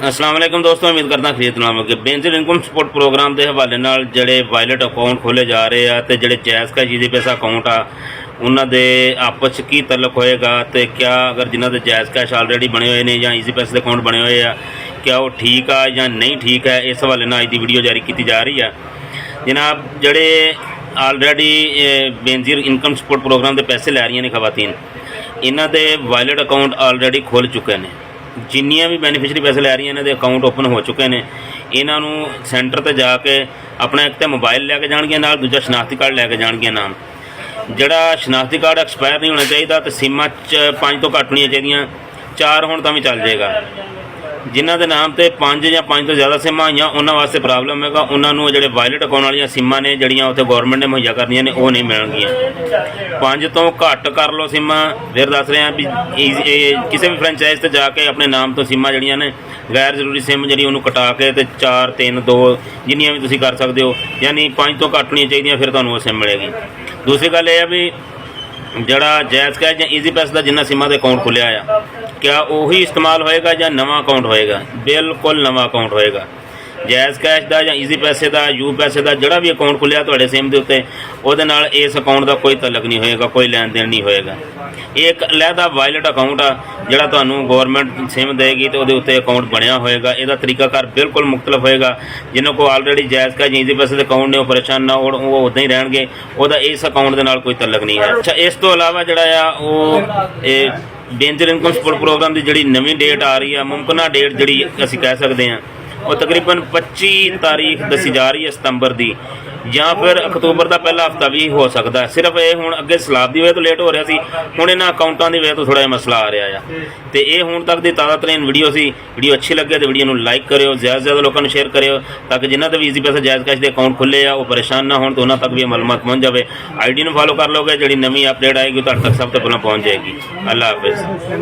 अस्सलाम वालेकुम दोस्तों, उम्मीद करदा खरीद लवांगे। बेनज़ीर इनकम सपोर्ट प्रोग्राम के हवाले नाल जिहड़े वायलेट अकाउंट खोले जा रहे हैं तो जिहड़े जायज़ का जी पैसा अकाउंट आ उन्हां दे आपस की तलक होएगा तो क्या अगर जिन्हां दे जायज़ कैश ऑलरेडी बने हुए हैं या ईजी पैसे के अकाउंट बने हुए हैं क्या वो ठीक है या नहीं ठीक है, इस हवाले नाल अज दी वीडियो जारी की जा रही है। जनाब जिहड़े already Benazir income support program के पैसे लै रही ने खवातीन, इन्हां दे वायलेट अकाउंट ऑलरेडी खुल चुके हैं। जिन्नियां भी बेनीफिशरी पैसे लै रही इन्हां दे अकाउंट ओपन हो चुके हैं। इन्हां नूं सेंटर ते जाके अपना एक तो मोबाइल लैके जाणगियां, नाल दूजा शनाख्ती कार्ड लैके जाणगियां। नाम जिहड़ा शनाख्ती कार्ड एक्सपायर नहीं होना चाहिए तो सिमां 5 तो घट होनी चाहिए, 4 होण तां भी चल जाएगा। जिन्हां दे नाम ते 5 या 5 तो ज़्यादा सिमां आईयां उन्हां वास्ते प्रॉब्लम हैगा। उन्होंने जिहड़े वायलेट अकाउंट वाली सिमां ने जिहड़ियां उत्थे गौरमेंट ने मुहैया करनियां ने वो नहीं मिलणगियां। 5 तो घट कर लो सिमां। फिर दस रहे हैं भी किसी भी फ्रेंचाइज ते जाके अपने नाम तो सिमां जिहड़ियां ने गैर जरूरी सिम जी उन्होंने कटा के तो 4 3 2 जिन्नियां भी तुसीं कर सकते हो, यानी 5 तो घट होनी चाहिए, फिर तुहानूं वो सिम मिलेगी। दूसरी गल यह है भी जड़ा जायज़ कैश या ईजी पैसे का जिन्ना सिमा के अकाउंट खुलिया आ क्या वही इस्तेमाल होएगा या नवा अकाउंट होएगा? बिल्कुल नवा अकाउंट होएगा। जायज़ कैश का या ईजी पैसे का यू पैसे का जोड़ा भी अकाउंट खुलिया तुहाडे सिम के उत्ते उहदे नाल इस अकाउंट का कोई तलक नहीं होएगा, कोई लैन देन नहीं होएगा। एक अलहदा वायलेट अकाउंट आ जिहड़ा तुहानूं गौरमेंट सिम देगी तो उहदे उत्ते अकाउंट बनया होएगा। इहदा तरीकाकार बिल्कुल मुख्तलिफ होएगा। जिन्हां को ऑलरेडी जायज़ कैश ईजी पैसे के अकाउंट ने वो परेशान ना होण, वो उदां ही रहणगे, उहदा इस अकाउंट दे नाल कोई तलक नहीं है। अच्छा, इस तो अलावा जिहड़ा आ वो बेनज़ीर इनकम सपोर्ट प्रोग्राम की जी नवी डेट आ रही है, मुमकिन डेट जी असीं कह सकते हैं वो तकरीबन 25 तारीख दसी जा रही है सितंबर की, या फिर अक्तूबर का पहला हफ्ता भी हो सकता है। सिर्फ ये हुण अगे सलाब की वजह तो लेट हो रहा सी, हुण इन्हां अकाउंटां की वजह तो थोड़ा मसला आ रहा है। तो ये हुण तक की ताज़ा तरीन वीडियो सी। वीडियो अच्छी लगे तो वीडियो लाइक करो, ज़्यादा से ज़्यादा लोगों को शेयर करो ताकि जिन्हों के भी ईजी पैसे जायज़ कैश के अकाउंट खुले आ वो परेशान ना हो, तो उन्होंने तक भी मालूमात पहुँच जाए। ID में फॉलो कर लोगे, जी नवी अपडेट आएगी तो तक सब तो पहले पहुँच जाएगी। अल्लाह हाफिज़।